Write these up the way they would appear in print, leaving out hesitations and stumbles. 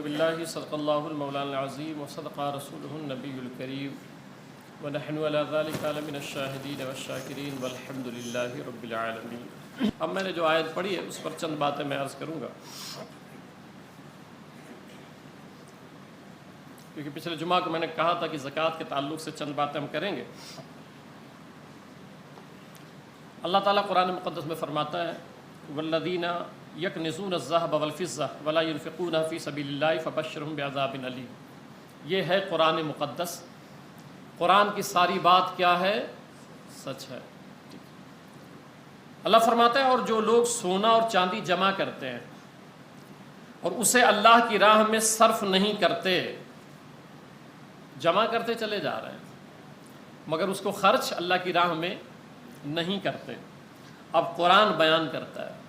باللہ صدق اللہ المولانا العظیم وصدق رسولہ النبی الکریم ونحن علی ذلک من الشاہدین والشاکرین والحمد للہ رب العالمین۔ اب میں نے جو آیت پڑھی ہے اس پر چند باتیں میں عرض کروں گا، کیونکہ پچھلے جمعہ کو میں نے کہا تھا کہ زکوٰۃ کے تعلق سے چند باتیں ہم کریں گے۔ اللہ تعالیٰ قرآن مقدس میں فرماتا ہے والذین یکنزون الذہب والفضہ ولا ينفقونها فی سبیل اللہ فبشرہم بعذاب علیم۔ یہ ہے قرآن مقدس۔ قرآن کی ساری بات کیا ہے؟ سچ ہے۔ اللہ فرماتا ہے اور جو لوگ سونا اور چاندی جمع کرتے ہیں اور اسے اللہ کی راہ میں صرف نہیں کرتے، جمع کرتے چلے جا رہے ہیں مگر اس کو خرچ اللہ کی راہ میں نہیں کرتے۔ اب قرآن بیان کرتا ہے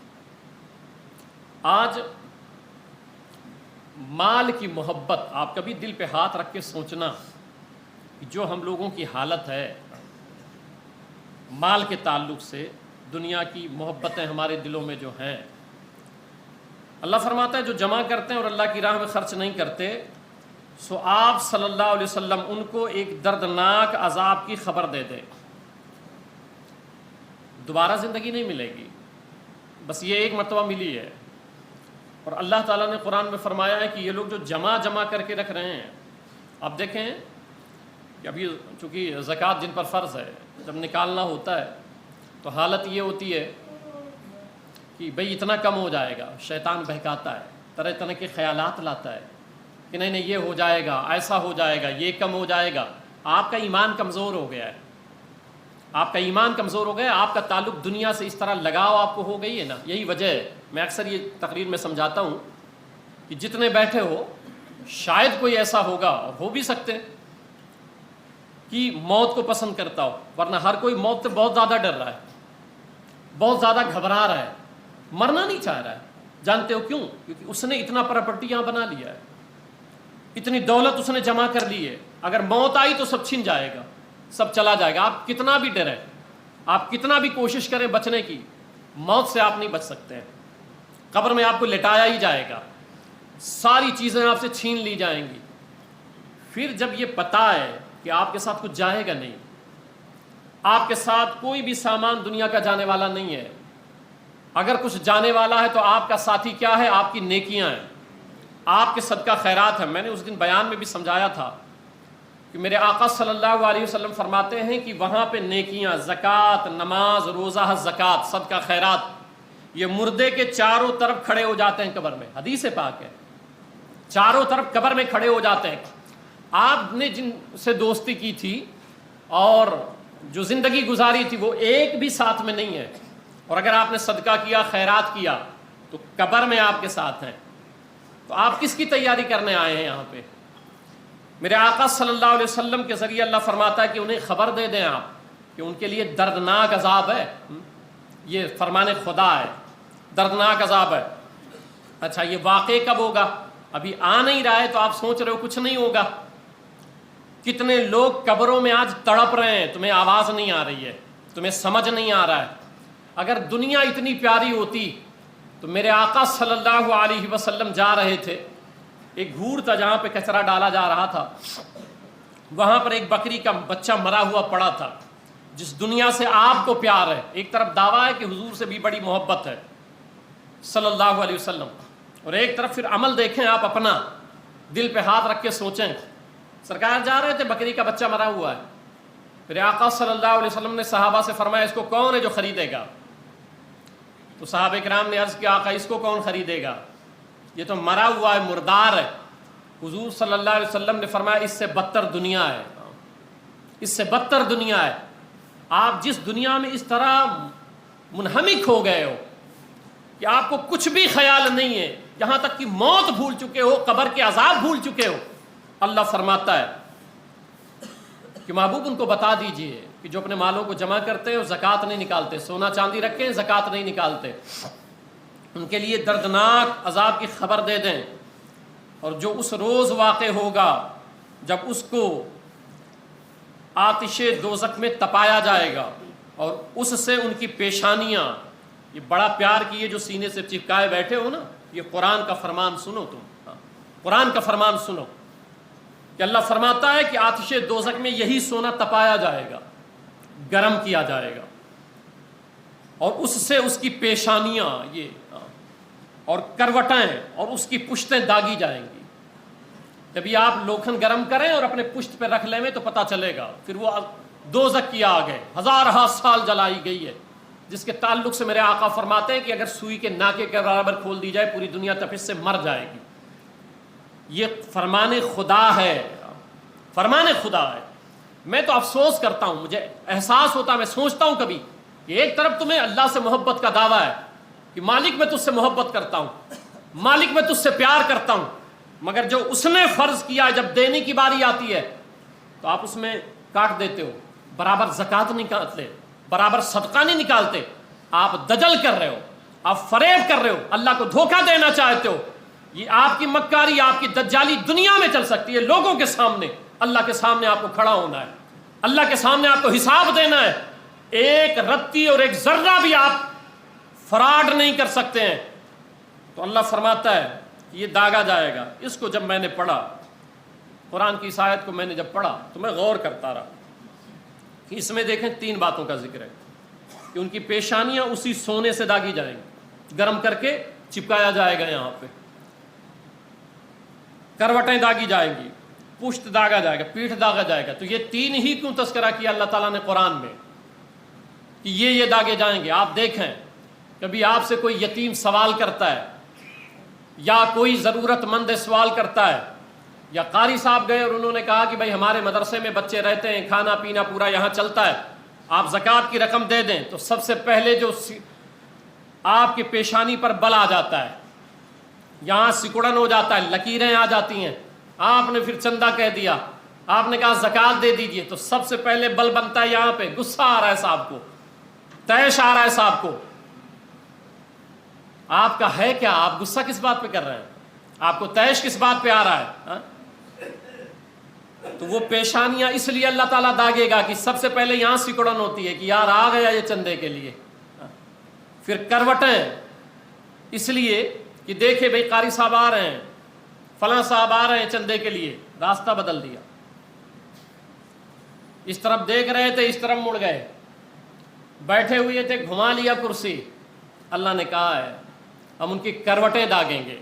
آج مال کی محبت، آپ کبھی دل پہ ہاتھ رکھ کے سوچنا کہ جو ہم لوگوں کی حالت ہے مال کے تعلق سے، دنیا کی محبتیں ہمارے دلوں میں جو ہیں، اللہ فرماتا ہے جو جمع کرتے ہیں اور اللہ کی راہ میں خرچ نہیں کرتے، سو آپ صلی اللہ علیہ وسلم ان کو ایک دردناک عذاب کی خبر دے دیں۔ دوبارہ زندگی نہیں ملے گی، بس یہ ایک مرتبہ ملی ہے۔ اور اللہ تعالیٰ نے قرآن میں فرمایا ہے کہ یہ لوگ جو جمع کر کے رکھ رہے ہیں، اب دیکھیں کہ ابھی چونکہ زکوٰۃ جن پر فرض ہے جب نکالنا ہوتا ہے تو حالت یہ ہوتی ہے کہ بھئی اتنا کم ہو جائے گا، شیطان بہکاتا ہے، طرح طرح کے خیالات لاتا ہے کہ نہیں یہ ہو جائے گا، ایسا ہو جائے گا، یہ کم ہو جائے گا۔ آپ کا ایمان کمزور ہو گیا ہے، آپ کا ایمان کمزور ہو گیا، آپ کا تعلق دنیا سے اس طرح لگاؤ آپ کو ہو گئی ہے نا۔ یہی وجہ ہے، میں اکثر یہ تقریر میں سمجھاتا ہوں کہ جتنے بیٹھے ہو شاید کوئی ایسا ہوگا، اور ہو بھی سکتے، کہ موت کو پسند کرتا ہو، ورنہ ہر کوئی موت سے بہت زیادہ ڈر رہا ہے، بہت زیادہ گھبرا رہا ہے، مرنا نہیں چاہ رہا ہے۔ جانتے ہو کیوں؟ کیونکہ اس نے اتنا پراپرٹی یہاں بنا لیا ہے، اتنی دولت اس نے جمع کر لی ہے، اگر موت آئی تو سب چھن جائے گا، سب چلا جائے گا۔ آپ کتنا بھی ڈریں، آپ کتنا بھی کوشش کریں بچنے کی، موت سے آپ نہیں بچ سکتے ہیں۔ قبر میں آپ کو لٹایا ہی جائے گا، ساری چیزیں آپ سے چھین لی جائیں گی۔ پھر جب یہ پتہ ہے کہ آپ کے ساتھ کچھ جائے گا نہیں، آپ کے ساتھ کوئی بھی سامان دنیا کا جانے والا نہیں ہے، اگر کچھ جانے والا ہے تو آپ کا ساتھی کیا ہے؟ آپ کی نیکیاں ہیں، آپ کے صدقہ خیرات ہیں۔ میں نے اس دن بیان میں بھی سمجھایا تھا کہ میرے آقا صلی اللہ علیہ وسلم فرماتے ہیں کہ وہاں پہ نیکیاں، زکوٰۃ، نماز، روزہ، زکوٰۃ، صدقہ خیرات، یہ مردے کے چاروں طرف کھڑے ہو جاتے ہیں قبر میں، حدیث پاک ہے، چاروں طرف قبر میں کھڑے ہو جاتے ہیں۔ آپ نے جن سے دوستی کی تھی اور جو زندگی گزاری تھی وہ ایک بھی ساتھ میں نہیں ہے، اور اگر آپ نے صدقہ کیا، خیرات کیا تو قبر میں آپ کے ساتھ ہیں۔ تو آپ کس کی تیاری کرنے آئے ہیں یہاں پہ؟ میرے آقا صلی اللہ علیہ وسلم کے ذریعے اللہ فرماتا ہے کہ انہیں خبر دے دیں آپ کہ ان کے لیے دردناک عذاب ہے۔ یہ فرمان خدا ہے، دردناک عذاب ہے۔ اچھا یہ واقع کب ہوگا؟ ابھی آ نہیں رہا ہے تو آپ سوچ رہے ہو کچھ نہیں ہوگا۔ کتنے لوگ قبروں میں آج تڑپ رہے ہیں، تمہیں آواز نہیں آ رہی ہے، تمہیں سمجھ نہیں آ رہا ہے۔ اگر دنیا اتنی پیاری ہوتی تو میرے آقا صلی اللہ علیہ وسلم جا رہے تھے، ایک گھور تھا جہاں پہ کچرا ڈالا جا رہا تھا، وہاں پر ایک بکری کا بچہ مرا ہوا پڑا تھا۔ جس دنیا سے آپ کو پیار ہے، ایک طرف دعویٰ ہے کہ حضور سے بھی بڑی محبت ہے صلی اللہ علیہ وسلم، اور ایک طرف پھر عمل دیکھیں آپ اپنا، دل پہ ہاتھ رکھ کے سوچیں۔ سرکار جا رہے تھے، بکری کا بچہ مرا ہوا ہے، پھر آقا صلی اللہ علیہ وسلم نے صحابہ سے فرمایا اس کو کون ہے جو خریدے گا؟ تو صحابہ کرام نے عرض کیا آقا اس کو کون خریدے گا؟ یہ تو مرا ہوا ہے، مردار ہے۔ حضور صلی اللہ علیہ وسلم نے فرمایا اس سے بدتر دنیا ہے، اس سے بدتر دنیا ہے۔ آپ جس دنیا میں اس طرح منہمک ہو گئے ہو کہ آپ کو کچھ بھی خیال نہیں ہے، یہاں تک کہ موت بھول چکے ہو، قبر کے عذاب بھول چکے ہو، اللہ فرماتا ہے کہ محبوب ان کو بتا دیجئے کہ جو اپنے مالوں کو جمع کرتے ہیں وہ زکوٰۃ نہیں نکالتے، سونا چاندی رکھیں زکوٰۃ نہیں نکالتے، ان کے لیے دردناک عذاب کی خبر دے دیں۔ اور جو اس روز واقع ہوگا جب اس کو آتش دوزخ میں تپایا جائے گا اور اس سے ان کی پیشانیاں، یہ بڑا پیار کی یہ جو سینے سے چپکائے بیٹھے ہو نا، یہ قرآن کا فرمان سنو تم، قرآن کا فرمان سنو کہ اللہ فرماتا ہے کہ آتش دوزخ میں یہی سونا تپایا جائے گا، گرم کیا جائے گا، اور اس سے اس کی پیشانیاں اور کروٹیں اور اس کی پشتیں داغی جائیں گی۔ کبھی آپ لوکھن گرم کریں اور اپنے پشت پہ رکھ لیں تو پتہ چلے گا، پھر وہ دوزخ کی آگ ہے، ہزارہ سال جلائی گئی ہے، جس کے تعلق سے میرے آقا فرماتے ہیں کہ اگر سوئی کے ناکے کے برابر کھول دی جائے پوری دنیا تپش سے مر جائے گی۔ یہ فرمان خدا ہے، فرمان خدا ہے۔ میں تو افسوس کرتا ہوں، مجھے احساس ہوتا ہے، میں سوچتا ہوں کبھی کہ ایک طرف تمہیں اللہ سے محبت کا دعویٰ ہے کہ مالک میں تجھ سے محبت کرتا ہوں، مالک میں تجھ سے پیار کرتا ہوں، مگر جو اس نے فرض کیا جب دینے کی باری آتی ہے تو آپ اس میں کاٹ دیتے ہو، برابر زکوٰۃ نہیں نکالتے، برابر صدقہ نہیں نکالتے، آپ دجل کر رہے ہو، آپ فریب کر رہے ہو، اللہ کو دھوکہ دینا چاہتے ہو۔ یہ آپ کی مکاری، آپ کی دجالی دنیا میں چل سکتی ہے، لوگوں کے سامنے، اللہ کے سامنے آپ کو کھڑا ہونا ہے، اللہ کے سامنے آپ کو حساب دینا ہے۔ ایک رتی اور ایک ذرہ بھی آپ فراڈ نہیں کر سکتے ہیں۔ تو اللہ فرماتا ہے کہ یہ داغا جائے گا۔ اس کو جب میں نے پڑھا، قرآن کی اس آیت کو میں نے جب پڑھا تو میں غور کرتا رہا کہ اس میں دیکھیں 3 باتوں کا ذکر ہے کہ ان کی پیشانیاں اسی سونے سے داغی جائیں گی، گرم کر کے چپکایا جائے گا، یہاں پہ کروٹیں داغی جائیں گی، پشت داغا جائے گا، پیٹھ داغا جائے گا۔ تو یہ 3 ہی کیوں تذکرہ کیا اللہ تعالیٰ نے قرآن میں کہ یہ داغے جائیں گے؟ آپ دیکھیں، کبھی آپ سے کوئی یتیم سوال کرتا ہے یا کوئی ضرورت مند سوال کرتا ہے، یا قاری صاحب گئے اور انہوں نے کہا کہ بھائی ہمارے مدرسے میں بچے رہتے ہیں، کھانا پینا پورا یہاں چلتا ہے، آپ زکوٰۃ کی رقم دے دیں، تو سب سے پہلے جو آپ کی پیشانی پر بل آ جاتا ہے، یہاں سکڑن ہو جاتا ہے، لکیریں آ جاتی ہیں، آپ نے پھر چندہ کہہ دیا، آپ نے کہا زکوٰۃ دے دیجئے، تو سب سے پہلے بل بنتا ہے یہاں پہ، غصہ آ رہا ہے صاحب کو، تیش آ رہا ہے صاحب کو۔ آپ کا ہے کیا؟ آپ غصہ کس بات پہ کر رہے ہیں؟ آپ کو تیش کس بات پہ آ رہا ہے؟ تو وہ پیشانیاں اس لیے اللہ تعالیٰ داغے گا کہ سب سے پہلے یہاں سکڑن ہوتی ہے کہ یار آ گیا یہ چندے کے لیے، پھر کروٹیں اس لیے کہ دیکھے بھائی قاری صاحب آ رہے ہیں، فلاں صاحب آ رہے ہیں چندے کے لیے، راستہ بدل دیا، اس طرف دیکھ رہے تھے اس طرف مڑ گئے، بیٹھے ہوئے تھے گھما لیا کرسی۔ اللہ نے کہا ہے ہم ان کی کروٹیں داغیں گے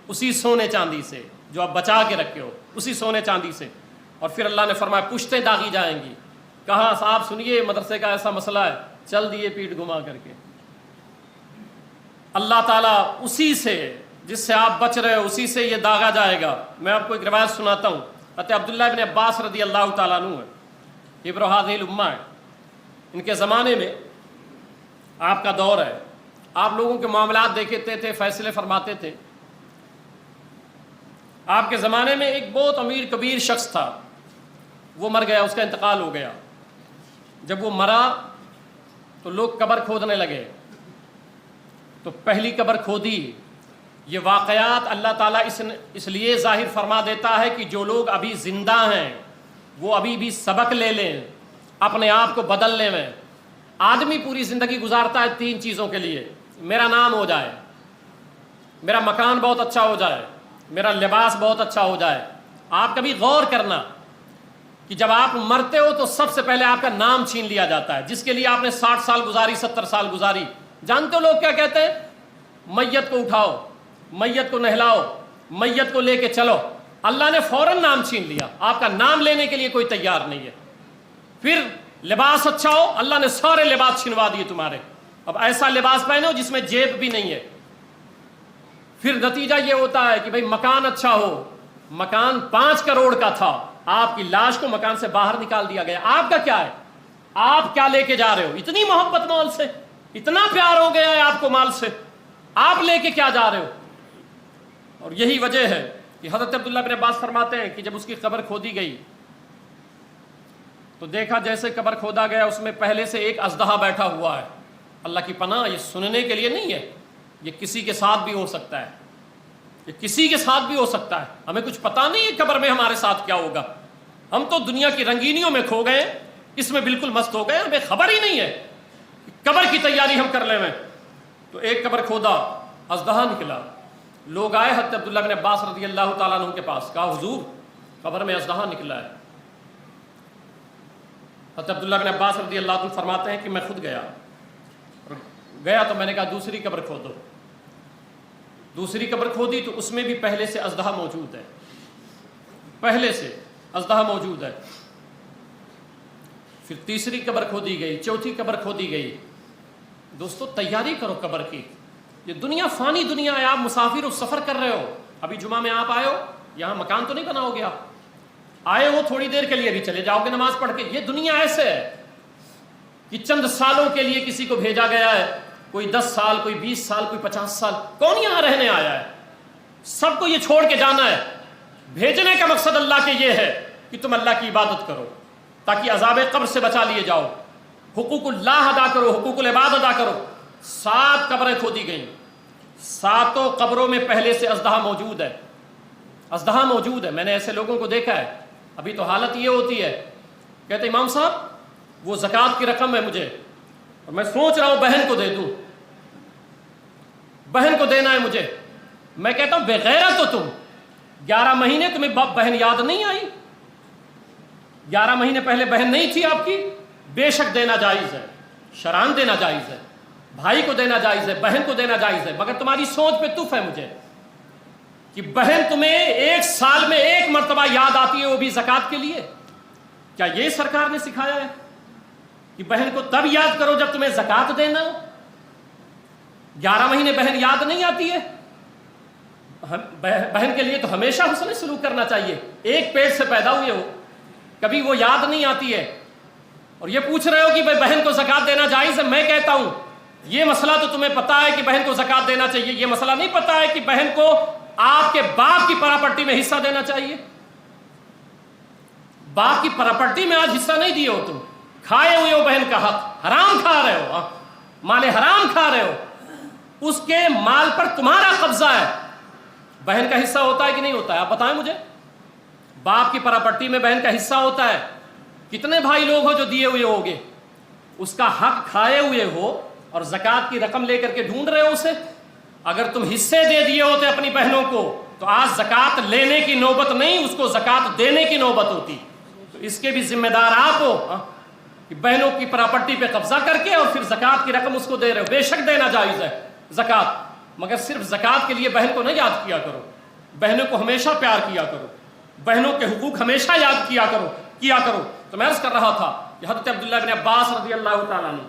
اسی سونے چاندی سے جو آپ بچا کے رکھے ہو، اسی سونے چاندی سے۔ اور پھر اللہ نے فرمایا پشتیں داغی جائیں گی۔ کہا صاحب سنیے مدرسے کا ایسا مسئلہ ہے، چل دیے پیٹ گھما کر کے۔ اللہ تعالیٰ اسی سے جس سے آپ بچ رہے ہو اسی سے یہ داغا جائے گا۔ میں آپ کو ایک روایت سناتا ہوں، حضرت عبداللہ ابن عباس رضی اللہ تعالیٰ عنہ ہے، ابن ہذہ الامہ ہے، ان کے زمانے میں آپ کا دور ہے، آپ لوگوں کے معاملات دیکھتے تھے، فیصلے فرماتے تھے۔ آپ کے زمانے میں ایک بہت امیر کبیر شخص تھا، وہ مر گیا، اس کا انتقال ہو گیا۔ جب وہ مرا تو لوگ قبر کھودنے لگے، تو پہلی قبر کھودی۔ یہ واقعات اللہ تعالیٰ اس لیے ظاہر فرما دیتا ہے کہ جو لوگ ابھی زندہ ہیں وہ ابھی بھی سبق لے لیں، اپنے آپ کو بدل لیں۔ میں آدمی پوری زندگی گزارتا ہے 3 چیزوں کے لیے: میرا نام ہو جائے، میرا مکان بہت اچھا ہو جائے، میرا لباس بہت اچھا ہو جائے۔ آپ کبھی غور کرنا کہ جب آپ مرتے ہو تو سب سے پہلے آپ کا نام چھین لیا جاتا ہے، جس کے لیے آپ نے 60 سال گزاری، 70 سال گزاری۔ جانتے ہو لوگ کیا کہتے ہیں؟ میت کو اٹھاؤ، میت کو نہلاؤ، میت کو لے کے چلو۔ اللہ نے فوراً نام چھین لیا، آپ کا نام لینے کے لیے کوئی تیار نہیں ہے۔ پھر لباس اچھا ہو، اللہ نے سارے لباس چھنوا دیے تمہارے، اب ایسا لباس پہنو جس میں جیب بھی نہیں ہے۔ پھر نتیجہ یہ ہوتا ہے کہ بھئی مکان اچھا ہو، مکان 5 کروڑ کا تھا، آپ کی لاش کو مکان سے باہر نکال دیا گیا۔ آپ کا کیا ہے؟ آپ کیا لے کے جا رہے ہو؟ اتنی محبت مال سے، اتنا پیار ہو گیا ہے آپ کو مال سے، آپ لے کے کیا جا رہے ہو؟ اور یہی وجہ ہے کہ حضرت عبداللہ بن عباس فرماتے ہیں کہ جب اس کی قبر کھودی گئی تو دیکھا جیسے قبر کھودا گیا اس میں پہلے سے ایک اژدہا بیٹھا ہوا ہے۔ اللہ کی پناہ، یہ سننے کے لیے نہیں ہے، یہ کسی کے ساتھ بھی ہو سکتا ہے، یہ کسی کے ساتھ بھی ہو سکتا ہے۔ ہمیں کچھ پتہ نہیں ہے قبر میں ہمارے ساتھ کیا ہوگا، ہم تو دنیا کی رنگینیوں میں کھو گئے، اس میں بالکل مست ہو گئے، ہمیں خبر ہی نہیں ہے قبر کی تیاری ہم کر لیں۔ میں تو ایک قبر کھودا، اژدہا نکلا، لوگ آئے حضرت عبداللہ بن عباس رضی اللہ تعالیٰ عنہ کے پاس، کہا حضور قبر میں اژدہا نکلا ہے۔ حضرت عبداللہ بن عباس رضی اللہ عنہ فرماتے ہیں کہ میں خود گیا تو میں نے کہا دوسری قبر کھودو۔ دوسری قبر کھودی تو اس میں بھی پہلے سے اژدہا موجود ہے، پہلے سے اژدہا موجود ہے۔ پھر تیسری قبر کھودی گئی، چوتھی قبر کھودی گئی۔ دوستو تیاری کرو قبر کی، یہ دنیا فانی دنیا ہے، آپ مسافر ہو، سفر کر رہے ہو۔ ابھی جمعہ میں آپ آئے ہو، یہاں مکان تو نہیں بناؤ گے، آپ آئے ہو تھوڑی دیر کے لیے بھی چلے جاؤ گے نماز پڑھ کے۔ یہ دنیا ایسے ہے کہ چند سالوں کے لیے کسی کو بھیجا گیا ہے، کوئی 10 سال، کوئی 20 سال، کوئی 50 سال، کون یہاں رہنے آیا ہے؟ سب کو یہ چھوڑ کے جانا ہے۔ بھیجنے کا مقصد اللہ کے یہ ہے کہ تم اللہ کی عبادت کرو تاکہ عذاب قبر سے بچا لیے جاؤ، حقوق اللہ ادا کرو، حقوق العباد ادا کرو۔ 7 قبریں کھودی گئیں، 7 قبروں میں پہلے سے اژدہا موجود ہے، اژدہا موجود ہے۔ میں نے ایسے لوگوں کو دیکھا ہے، ابھی تو حالت یہ ہوتی ہے، کہتے امام صاحب وہ زکوٰۃ کی رقم ہے مجھے، اور میں سوچ رہا ہوں بہن کو دے دوں، بہن کو دینا ہے مجھے۔ میں کہتا ہوں بغیرت تو تم 11 مہینے تمہیں بہن یاد نہیں آئی؟ 11 مہینے پہلے بہن نہیں تھی آپ کی؟ بے شک دینا جائز ہے، شران دینا جائز ہے، بھائی کو دینا جائز ہے، بہن کو دینا جائز ہے، مگر تمہاری سوچ پہ تف ہے مجھے کہ بہن تمہیں 1 سال میں 1 مرتبہ یاد آتی ہے، وہ بھی زکوٰۃ کے لیے۔ کیا یہ سرکار نے سکھایا ہے کہ بہن کو تب یاد کرو جب تمہیں زکوٰۃ دینا ہو؟ 11 مہینے بہن یاد نہیں آتی ہے؟ بہن کے لیے تو ہمیشہ حسن سلوک کرنا چاہیے، ایک پیٹ سے پیدا ہوئے ہو، کبھی وہ یاد نہیں آتی ہے اور یہ پوچھ رہے ہو کہ بہن کو زکوٰۃ دینا جائز ہے۔ میں کہتا ہوں یہ مسئلہ تو تمہیں پتا ہے کہ بہن کو زکوٰۃ دینا چاہیے، یہ مسئلہ نہیں پتا ہے کہ بہن کو آپ کے باپ کی پراپرٹی میں حصہ دینا چاہیے۔ باپ کی پراپرٹی میں آج حصہ نہیں دیے ہو، تم کھائے ہوئے ہو بہن کا حق، حرام کھا رہے ہو، مال حرام کھا رہے ہو، اس کے مال پر تمہارا قبضہ ہے۔ بہن کا حصہ ہوتا ہے کہ نہیں ہوتا ہے؟ آپ بتائیں مجھے، باپ کی پراپرٹی میں بہن کا حصہ ہوتا ہے؟ کتنے بھائی لوگ ہو جو دیے ہوئے ہوگے، اس کا حق کھائے ہوئے ہو اور زکوٰۃ کی رقم لے کر کے ڈھونڈ رہے ہو اسے۔ اگر تم حصے دے دیے ہوتے اپنی بہنوں کو تو آج زکوٰۃ لینے کی نوبت نہیں، اس کو زکوٰۃ دینے کی نوبت ہوتی۔ تو اس کے بھی ذمہ دار آپ ہو کہ بہنوں کی پراپرٹی پہ قبضہ کر کے اور پھر زکوٰۃ کی رقم اس کو دے رہے ہو۔ بے شک دینا جائز ہے زکوٰۃ، مگر صرف زکوٰۃ کے لیے بہن کو نہ یاد کیا کرو، بہنوں کو ہمیشہ پیار کیا کرو، بہنوں کے حقوق ہمیشہ یاد کیا کرو۔ تو میں عرض کر رہا تھا کہ حضرت عبداللہ بن عباس رضی اللہ تعالیٰ عنہ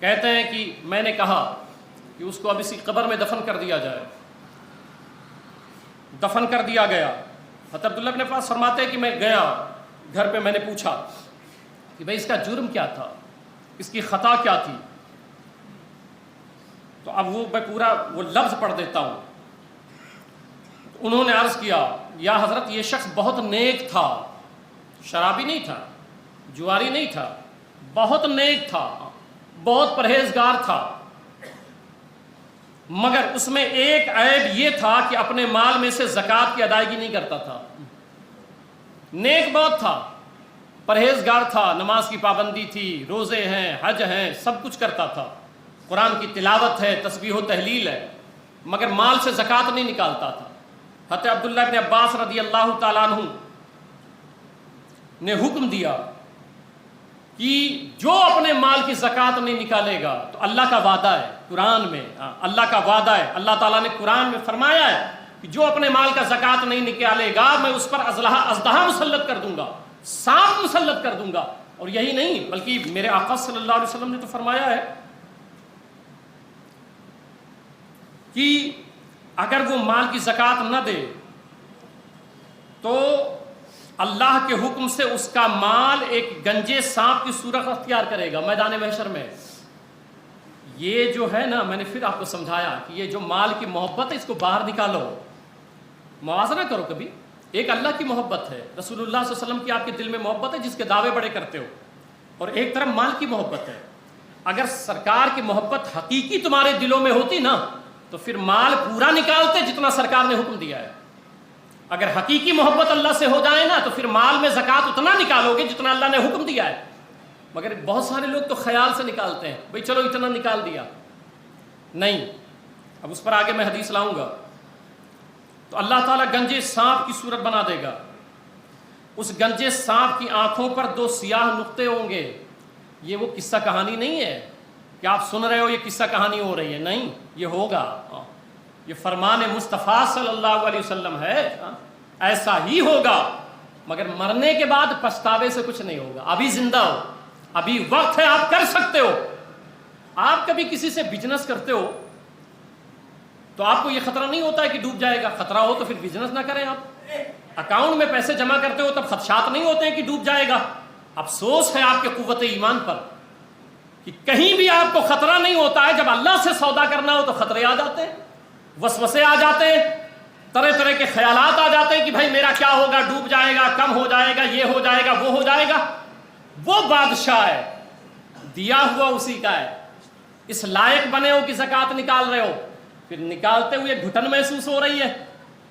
کہتے ہیں کہ میں نے کہا کہ اس کو اب اسی قبر میں دفن کر دیا جائے، دفن کر دیا گیا۔ حضرت عبداللہ بن عباس فرماتے ہیں کہ میں گیا گھر پہ، میں نے پوچھا کہ بھئی اس کا جرم کیا تھا، اس کی خطا کیا تھی؟ تو اب میں پورا وہ لفظ پڑھ دیتا ہوں۔ انہوں نے عرض کیا یا حضرت یہ شخص بہت نیک تھا، شرابی نہیں تھا، جواری نہیں تھا، بہت نیک تھا، بہت پرہیزگار تھا، مگر اس میں ایک عیب یہ تھا کہ اپنے مال میں سے زکوٰۃ کی ادائیگی نہیں کرتا تھا۔ نیک بہت تھا، پرہیزگار تھا، نماز کی پابندی تھی، روزے ہیں، حج ہیں، سب کچھ کرتا تھا، قرآن کی تلاوت ہے، تسبیح و تحلیل ہے، مگر مال سے زکوٰۃ نہیں نکالتا تھا۔ حضرت عبداللہ بن عباس رضی اللہ تعالیٰ عنہ نے حکم دیا کہ جو اپنے مال کی زکوٰۃ نہیں نکالے گا تو اللہ کا وعدہ ہے قرآن میں، اللہ کا وعدہ ہے، اللہ تعالیٰ نے قرآن میں فرمایا ہے کہ جو اپنے مال کا زکوٰۃ نہیں نکالے گا میں اس پر اژدہا مسلط کر دوں گا، سانپ مسلط کر دوں گا۔ اور یہی نہیں بلکہ میرے آقا صلی اللہ علیہ وسلم نے تو فرمایا ہے کہ اگر وہ مال کی زکوٰۃ نہ دے تو اللہ کے حکم سے اس کا مال ایک گنجے سانپ کی صورت اختیار کرے گا میدان محشر میں۔ یہ جو ہے نا، میں نے پھر آپ کو سمجھایا کہ یہ جو مال کی محبت ہے اس کو باہر نکالو، موازنہ کرو کبھی۔ ایک اللہ کی محبت ہے، رسول اللہ صلی اللہ علیہ وسلم کی آپ کے دل میں محبت ہے جس کے دعوے بڑے کرتے ہو، اور ایک طرف مال کی محبت ہے۔ اگر سرکار کی محبت حقیقی تمہارے دلوں میں ہوتی نا تو پھر مال پورا نکالتے جتنا سرکار نے حکم دیا ہے۔ اگر حقیقی محبت اللہ سے ہو جائے نا تو پھر مال میں زکوٰۃ اتنا نکالو گے جتنا اللہ نے حکم دیا ہے۔ مگر بہت سارے لوگ تو خیال سے نکالتے ہیں، بھئی چلو اتنا نکال دیا، نہیں۔ اب اس پر آگے میں حدیث لاؤں گا تو اللہ تعالیٰ گنجے سانپ کی صورت بنا دے گا. اس گنجے سانپ کی آنکھوں پر 2 سیاہ نقطے ہوں گے. یہ وہ قصہ کہانی نہیں ہے کہ آپ سن رہے ہو یہ قصہ کہانی ہو رہی ہے، نہیں، یہ ہوگا. یہ فرمان مصطفیٰ صلی اللہ علیہ وسلم ہے. ایسا ہی ہوگا، مگر مرنے کے بعد پچھتاوے سے کچھ نہیں ہوگا. ابھی زندہ ہو، ابھی وقت ہے، آپ کر سکتے ہو. آپ کبھی کسی سے بزنس کرتے ہو تو آپ کو یہ خطرہ نہیں ہوتا ہے کہ ڈوب جائے گا. خطرہ ہو تو پھر بزنس نہ کریں. آپ اکاؤنٹ میں پیسے جمع کرتے ہو تب خدشات نہیں ہوتے ہیں کہ ڈوب جائے گا. افسوس ہے آپ کے قوت ایمان پر کہ کہیں بھی آپ کو خطرہ نہیں ہوتا ہے. جب اللہ سے سودا کرنا ہو تو خطرے آ جاتے ہیں، وسوسے آ جاتے ہیں، طرح طرح کے خیالات آ جاتے ہیں کہ بھائی میرا کیا ہوگا، ڈوب جائے گا، کم ہو جائے گا، یہ ہو جائے گا، وہ ہو جائے گا. وہ بادشاہ ہے، دیا ہوا اسی کا ہے. اس لائق بنے ہو کہ زکوٰۃ نکال رہے ہو، پھر نکالتے ہوئے گھٹن محسوس ہو رہی ہے.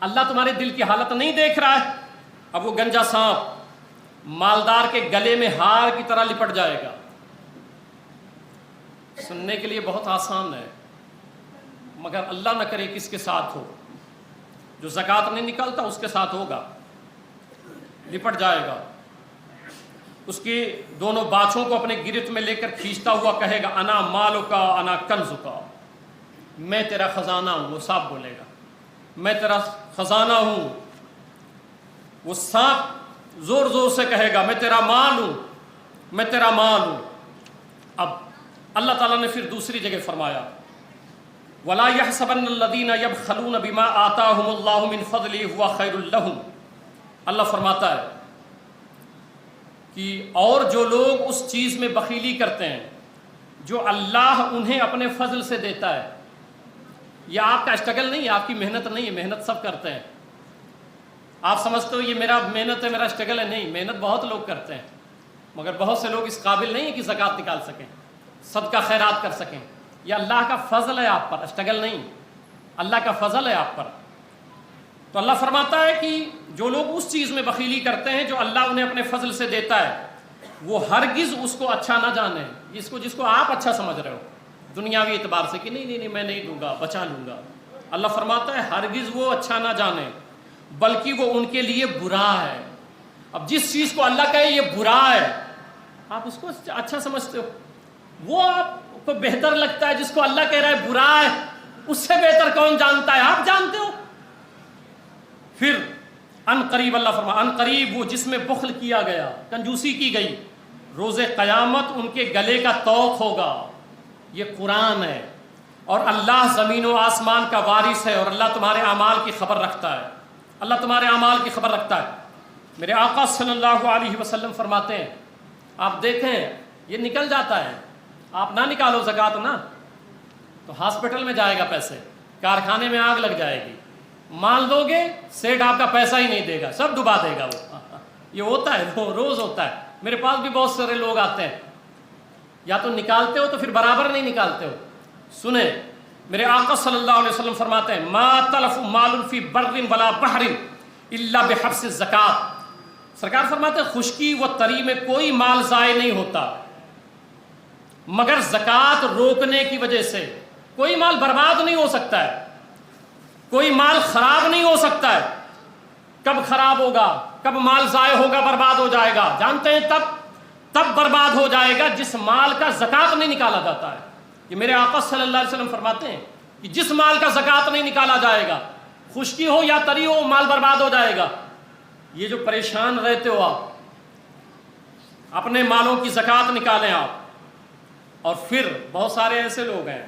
اللہ تمہارے دل کی حالت نہیں دیکھ رہا ہے. اب وہ گنجا سانپ مالدار کے گلے میں ہار کی طرح لپٹ جائے گا. سننے کے لیے بہت آسان ہے، مگر اللہ نہ کرے کس کے ساتھ ہو. جو زکوٰۃ نہیں نکالتا اس کے ساتھ ہوگا. لپٹ جائے گا، اس کی دونوں باچھوں کو اپنے گرفت میں لے کر کھینچتا ہوا کہے گا انا مالو کا انا کنز کا، میں تیرا خزانہ ہوں. وہ سانپ بولے گا میں تیرا خزانہ ہوں. وہ سانپ زور زور سے کہے گا میں تیرا مال ہوں، میں تیرا مال ہوں. اب اللہ تعالیٰ نے پھر دوسری جگہ فرمایا وَلَا يَحْسَبَنَّ الَّذِينَ يَبْخَلُونَ بِمَا آتَاهُمُ اللَّهُ مِنْ فَضْلِهِ هُوَ خَيْرٌ لَهُمْ. اللہ فرماتا ہے کہ اور جو لوگ اس چیز میں بخیلی کرتے ہیں جو اللہ انہیں اپنے فضل سے دیتا ہے، یہ آپ کا اسٹرگل نہیں ہے، آپ کی محنت نہیں ہے. محنت سب کرتے ہیں. آپ سمجھتے ہو یہ میرا محنت ہے، میرا اسٹرگل ہے. نہیں، محنت بہت لوگ کرتے ہیں، مگر بہت سے لوگ اس قابل نہیں ہیں کہ زکوٰۃ نکال سکیں، صدقہ خیرات کر سکیں. یہ اللہ کا فضل ہے آپ پر، اسٹرگل نہیں. اللہ کا فضل ہے آپ پر. تو اللہ فرماتا ہے کہ جو لوگ اس چیز میں بخیلی کرتے ہیں جو اللہ انہیں اپنے فضل سے دیتا ہے، وہ ہرگز اس کو اچھا نہ جانے. جس کو آپ اچھا سمجھ رہے ہو دنیاوی اعتبار سے کہ نہیں میں نہیں دوں گا، بچا لوں گا. اللہ فرماتا ہے ہرگز وہ اچھا نہ جانے، بلکہ وہ ان کے لیے برا ہے. اب جس چیز کو اللہ کہے یہ برا ہے، آپ اس کو اچھا سمجھتے ہو. وہ آپ کو بہتر لگتا ہے جس کو اللہ کہہ رہا ہے برا ہے. اس سے بہتر کون جانتا ہے؟ آپ جانتے ہو. پھر ان قریب اللہ فرمایا ان قریب وہ جس میں بخل کیا گیا، کنجوسی کی گئی، روز قیامت ان کے گلے کا طوق ہوگا. یہ قرآن ہے اور اللہ زمین و آسمان کا وارث ہے اور اللہ تمہارے اعمال کی خبر رکھتا ہے. اللہ تمہارے اعمال کی خبر رکھتا ہے. میرے آقا صلی اللہ علیہ وسلم فرماتے ہیں آپ دیکھیں یہ نکل جاتا ہے، آپ نہ نکالو زکوٰۃ نا تو ہاسپٹل میں جائے گا پیسے، کارخانے میں آگ لگ جائے گی. مال دو گے سیٹ آپ کا پیسہ ہی نہیں دے گا، سب ڈبا دے گا. وہ یہ ہوتا ہے، وہ روز ہوتا ہے. میرے پاس بھی بہت سارے لوگ آتے ہیں، یا تو نکالتے ہو تو پھر برابر نہیں نکالتے ہو. سنیں میرے آقا صلی اللہ علیہ وسلم فرماتے ہیں ما تلف مال فی بر ولا بحر الا بحبس الزکوٰۃ. سرکار فرماتے ہیں خشکی و تری میں کوئی مال ضائع نہیں ہوتا مگر زکوٰۃ روکنے کی وجہ سے. کوئی مال برباد نہیں ہو سکتا ہے، کوئی مال خراب نہیں ہو سکتا ہے. کب خراب ہوگا، کب مال ضائع ہوگا، برباد ہو جائے گا، جانتے ہیں تب برباد ہو جائے گا جس مال کا زکوٰۃ نہیں نکالا جاتا ہے. یہ میرے آقا صلی اللہ علیہ وسلم فرماتے ہیں کہ جس مال کا زکوٰۃ نہیں نکالا جائے گا، خشکی ہو یا تری ہو، مال برباد ہو جائے گا. یہ جو پریشان رہتے ہو آپ، اپنے مالوں کی زکوٰۃ نکالیں آپ. اور پھر بہت سارے ایسے لوگ ہیں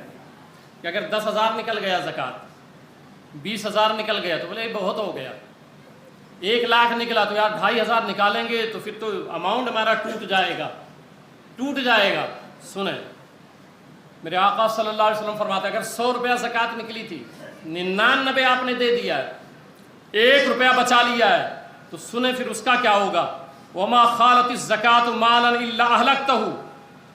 کہ اگر 10,000 نکل گیا زکوٰۃ، 20,000 نکل گیا تو بولے بہت ہو گیا. 1,00,000 نکلا تو یار 2,500 نکالیں گے تو پھر تو اماؤنٹ ہمارا ٹوٹ جائے گا. سنیں میرے آقا صلی اللہ علیہ وسلم فرماتے ہیں اگر 100 روپیہ زکوٰۃ نکلی تھی، 99 آپ نے دے دیا ہے، 1 روپیہ بچا لیا ہے، تو سنیں پھر اس کا کیا ہوگا. وما خالت الزکوٰۃ مالا الا اہلکتہ.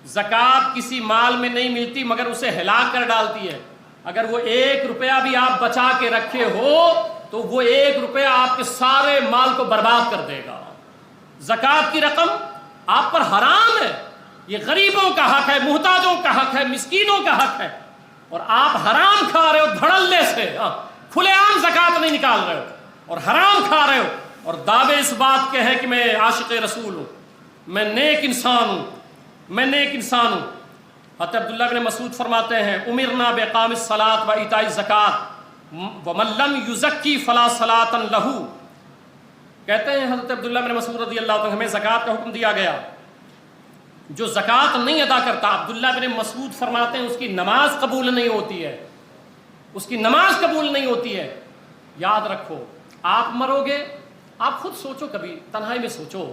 زکوٰۃ کسی مال میں نہیں ملتی مگر اسے ہلاک کر ڈالتی ہے. اگر وہ 1 روپیہ بھی آپ بچا کے رکھے ہو تو وہ 1 روپیہ آپ کے سارے مال کو برباد کر دے گا. زکوٰۃ کی رقم آپ پر حرام ہے. یہ غریبوں کا حق ہے، محتاجوں کا حق ہے، مسکینوں کا حق ہے، اور آپ حرام کھا رہے ہو دھڑلے سے. کھلے عام زکوٰۃ نہیں نکال رہے ہو. اور حرام کھا رہے ہو اور دعوے اس بات کے ہیں کہ میں عاشق رسول ہوں، میں نیک انسان ہوں، میں نیک انسان ہوں۔ حضرت عبداللہ بن مسعود فرماتے ہیں امرنا باقام الصلاۃ و ایتاء الزکوٰۃ ومن لم یزکی فلا صلاۃ لہ۔ کہتے ہیں حضرت عبداللہ بن مسعود رضی اللہ عنہ ہمیں زکوٰۃ کا حکم دیا گیا، جو زکوٰۃ نہیں ادا کرتا، عبداللہ بن مسعود فرماتے ہیں اس کی نماز قبول نہیں ہوتی ہے، اس کی نماز قبول نہیں ہوتی ہے۔ یاد رکھو آپ مرو گے، آپ خود سوچو، کبھی تنہائی میں سوچو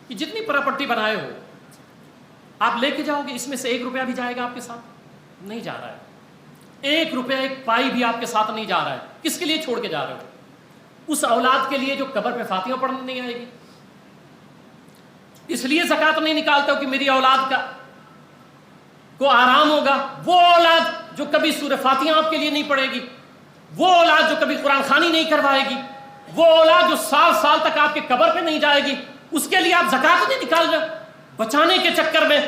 کہ جتنی پراپرٹی بنائے ہو آپ لے کے جاؤ گے، اس میں سے 1 روپیہ بھی جائے گا آپ کے ساتھ؟ نہیں جا رہا ہے، 1 روپیہ 1 پائی بھی آپ کے ساتھ نہیں جا رہا ہے۔ کس کے لیے چھوڑ کے جا رہے ہو؟ اس اولاد کے لیے جو قبر پہ فاتحہ پڑھنے نہیں آئے گی۔ اس لیے زکوٰۃ نہیں نکالتے ہو کہ میری اولاد کو آرام ہوگا۔ وہ اولاد جو کبھی سورہ فاتحہ آپ کے لیے نہیں پڑھے گی، وہ اولاد جو کبھی قرآن خوانی نہیں کروائے گی، وہ اولاد جو 7 سال تک آپ کے قبر پہ نہیں جائے گی، اس کے لیے آپ زکوٰۃ نہیں نکال رہے؟ بچانے کے چکر میں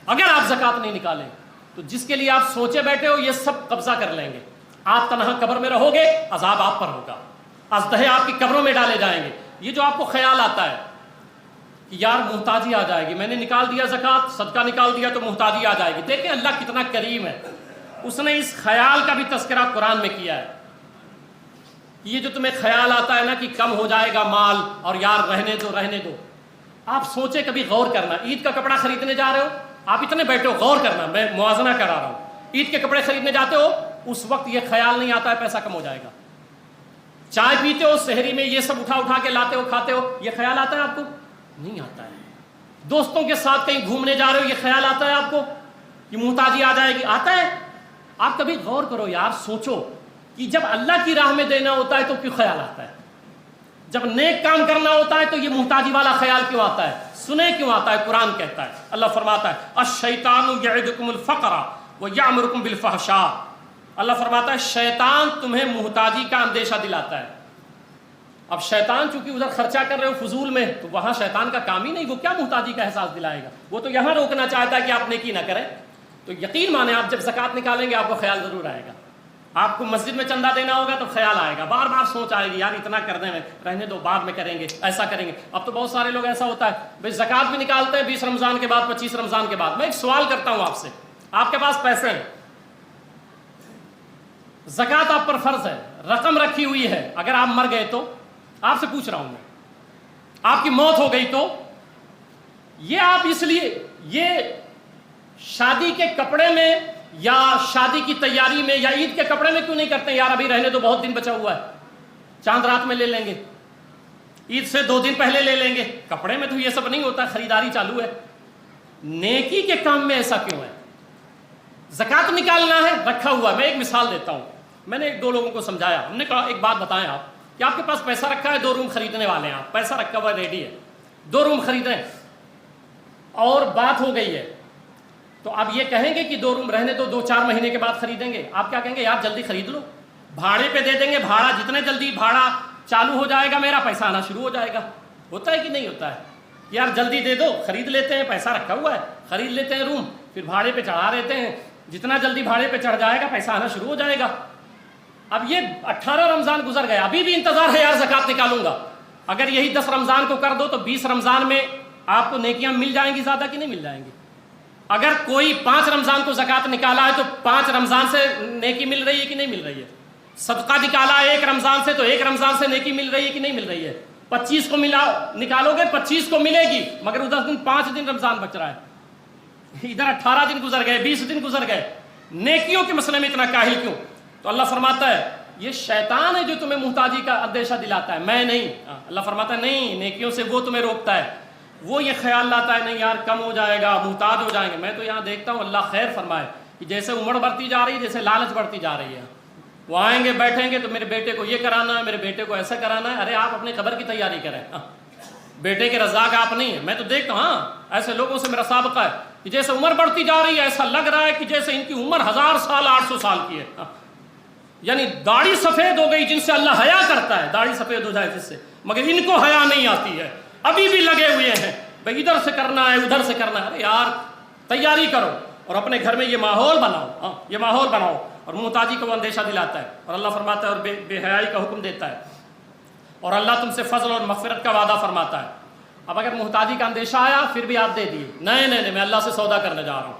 اگر آپ زکوٰۃ نہیں نکالیں تو جس کے لیے آپ سوچے بیٹھے ہو یہ سب قبضہ کر لیں گے۔ آپ تنہا قبر میں رہو گے، عذاب آپ پر ہوگا، ازدہے آپ کی قبروں میں ڈالے جائیں گے۔ یہ جو آپ کو خیال آتا ہے کہ یار محتاجی آ جائے گی، میں نے نکال دیا زکوٰۃ، صدقہ نکال دیا تو محتاجی آ جائے گی، دیکھیں اللہ کتنا کریم ہے، اس نے اس خیال کا بھی تذکرہ قرآن میں کیا ہے۔ یہ جو تمہیں خیال آتا ہے نا کہ کم ہو جائے گا مال اور یار رہنے دو رہنے دو، آپ سوچے کبھی غور کرنا۔ عید کا کپڑا خریدنے جا رہے ہو، آپ اتنے بیٹھے ہو، غور کرنا، میں موازنہ کرا رہا ہوں۔ عید کے کپڑے خریدنے جاتے ہو، اس وقت یہ خیال نہیں آتا ہے پیسہ کم ہو جائے گا۔ چائے پیتے ہو، سحری میں یہ سب اٹھا کے لاتے ہو، کھاتے ہو، یہ خیال آتا ہے آپ کو؟ نہیں آتا ہے۔ دوستوں کے ساتھ کہیں گھومنے جا رہے ہو، یہ خیال آتا ہے آپ کو کہ محتاجی آ جائے گی؟ آتا ہے؟ آپ کبھی غور کرو یار، سوچو کہ جب اللہ کی راہ میں دینا ہوتا ہے تو کیوں خیال آتا ہے؟ جب نیک کام کرنا ہوتا ہے تو یہ محتاجی والا خیال کیوں آتا ہے؟ سنے کیوں آتا ہے؟ قرآن کہتا ہے، اللہ فرماتا ہے الشیطان یعدکم الفقر ویأمرکم بالفحشاء۔ اللہ فرماتا ہے شیطان تمہیں محتاجی کا اندیشہ دلاتا ہے۔ اب شیطان چونکہ ادھر خرچہ کر رہے ہو فضول میں، تو وہاں شیطان کا کام ہی نہیں، وہ کیا محتاجی کا احساس دلائے گا؟ وہ تو یہاں روکنا چاہتا ہے کہ آپ نیکی نہ کریں۔ تو یقین مانیں آپ جب زکوٰۃ نکالیں گے آپ کو خیال ضرور آئے گا۔ آپ کو مسجد میں چندہ دینا ہوگا تو خیال آئے گا، بار بار سوچ آئے گی یار اتنا کر دیں، رہنے دو بعد میں کریں گے، ایسا کریں گے۔ اب تو بہت سارے لوگ ایسا ہوتا ہے بھائی زکوٰۃ بھی نکالتے ہیں 20 رمضان کے بعد، 25 رمضان کے بعد۔ میں ایک سوال کرتا ہوں آپ سے، آپ کے پاس پیسے ہیں، زکوٰۃ آپ پر فرض ہے، رقم رکھی ہوئی ہے، اگر آپ مر گئے تو، آپ سے پوچھ رہا ہوں میں، آپ کی موت ہو گئی تو یہ آپ اس لیے یہ شادی کے کپڑے میں یا شادی کی تیاری میں یا عید کے کپڑے میں کیوں نہیں کرتے یار ابھی رہنے دو بہت دن بچا ہوا ہے، چاند رات میں لے لیں گے، عید سے 2 دن پہلے لے لیں گے؟ کپڑے میں تو یہ سب نہیں ہوتا، خریداری چالو ہے۔ نیکی کے کام میں ایسا کیوں ہے؟ زکوٰۃ نکالنا ہے، رکھا ہوا ہے۔ میں ایک مثال دیتا ہوں، میں نے 1-2 لوگوں کو سمجھایا، ہم نے کہا ایک بات بتائیں آپ کہ آپ کے پاس پیسہ رکھا ہے، 2 روم خریدنے والے ہیں آپ، پیسہ رکھا ہوا ریڈی ہے، 2 روم خرید رہے ہیں اور بات ہو گئی ہے، تو آپ یہ کہیں گے کہ 2 روم رہنے دو، 2-4 مہینے کے بعد خریدیں گے؟ آپ کیا کہیں گے؟ یار جلدی خرید لو، بھاڑے پہ دے دیں گے، بھاڑا جتنے جلدی بھاڑا چالو ہو جائے گا میرا پیسہ آنا شروع ہو جائے گا۔ ہوتا ہے کہ نہیں ہوتا ہے؟ یار جلدی دے دو، خرید لیتے ہیں، پیسہ رکھا ہوا ہے، خرید لیتے ہیں روم، پھر بھاڑے پہ چڑھا دیتے ہیں، جتنا جلدی بھاڑے پہ چڑھ جائے گا پیسہ آنا شروع ہو جائے گا۔ اب یہ 18 رمضان گزر گیا، ابھی بھی انتظار ہے یار زکوٰۃ نکالوں گا۔ اگر یہی 10 رمضان کو کر دو تو 20 رمضان میں آپ کو نیکیاں مل جائیں گی زیادہ کہ نہیں مل جائیں گی؟ اگر کوئی 5 رمضان کو زکوٰۃ نکالا ہے تو 5 رمضان سے نیکی مل رہی ہے کہ نہیں مل رہی ہے؟ صدقہ نکالا ہے 1 رمضان سے تو 1 رمضان سے نیکی مل رہی ہے کہ نہیں مل رہی ہے؟ 25 کو نکالو گے 25 کو ملے گی، مگر ادھر 5 دن رمضان بچ رہا ہے، ادھر 18 دن گزر گئے، 20 دن گزر گئے، نیکیوں کے مسئلے میں اتنا کاہل کیوں؟ تو اللہ فرماتا ہے یہ شیطان ہے جو تمہیں محتاجی کا اندیشہ دلاتا ہے، میں نہیں۔ اللہ فرماتا ہے نہیں، نیکیوں سے وہ تمہیں روکتا ہے، وہ یہ خیال لاتا ہے نہیں یار کم ہو جائے گا، محتاج ہو جائیں گے۔ میں تو یہاں دیکھتا ہوں اللہ خیر فرمائے کہ جیسے عمر بڑھتی جا رہی ہے، جیسے لالچ بڑھتی جا رہی ہے، وہ آئیں گے بیٹھیں گے تو میرے بیٹے کو یہ کرانا ہے، میرے بیٹے کو ایسا کرانا ہے۔ ارے آپ اپنی قبر کی تیاری کریں، بیٹے کے رزاق آپ نہیں ہیں۔ میں تو دیکھتا ہوں ہاں ایسے لوگوں سے میرا سابقہ ہے کہ جیسے عمر بڑھتی جا رہی ہے ایسا لگ رہا ہے کہ جیسے ان کی عمر 1000 سال 800 سال کی ہے، یعنی داڑھی سفید ہو گئی جن سے اللہ حیا کرتا ہے، داڑھی سفید ہو جائے جس سے، مگر ان کو حیا نہیں آتی ہے، ابھی بھی لگے ہوئے ہیں بھائی ادھر سے کرنا ہے ادھر سے کرنا ہے۔ ارے یار تیاری کرو اور اپنے گھر میں یہ ماحول بناؤ، یہ ماحول بناؤ، اور محتاجی کو وہ اندیشہ دلاتا ہے، اور اللہ فرماتا ہے اور بے حیائی کا حکم دیتا ہے۔ اور اللہ تم سے فضل اور مغفرت کا وعدہ فرماتا ہے. اب اگر محتاجی کا اندیشہ آیا پھر بھی آپ دے دیے, نہیں میں اللہ سے سودا کرنے جا رہا ہوں,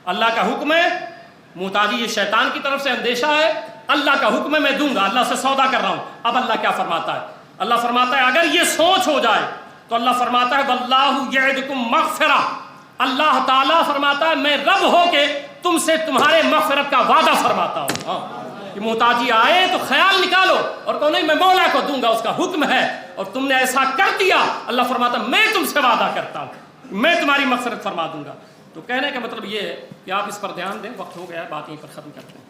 اللہ کا حکم ہے, محتاجی یہ شیطان کی طرف سے اندیشہ ہے, اللہ کا حکم ہے میں دوں گا, اللہ سے سودا کر رہا ہوں. اب اللہ کیا فرماتا ہے؟ اللہ فرماتا ہے اگر یہ سوچ ہو جائے تو اللہ فرماتا ہے واللہ یعدکم مغفرہ, اللہ تعالیٰ فرماتا ہے میں رب ہو کے تم سے تمہارے مغفرت کا وعدہ فرماتا ہوں. کہ محتاجی آئے تو خیال نکالو اور کہو نہیں میں مولا کو دوں گا, اس کا حکم ہے, اور تم نے ایسا کر دیا, اللہ فرماتا ہے میں تم سے وعدہ کرتا ہوں میں تمہاری مغفرت فرما دوں گا. تو کہنے کا مطلب یہ ہے کہ آپ اس پر دھیان دیں. وقت ہو گیا ہے, بات یہیں پر ختم کرتے ہیں.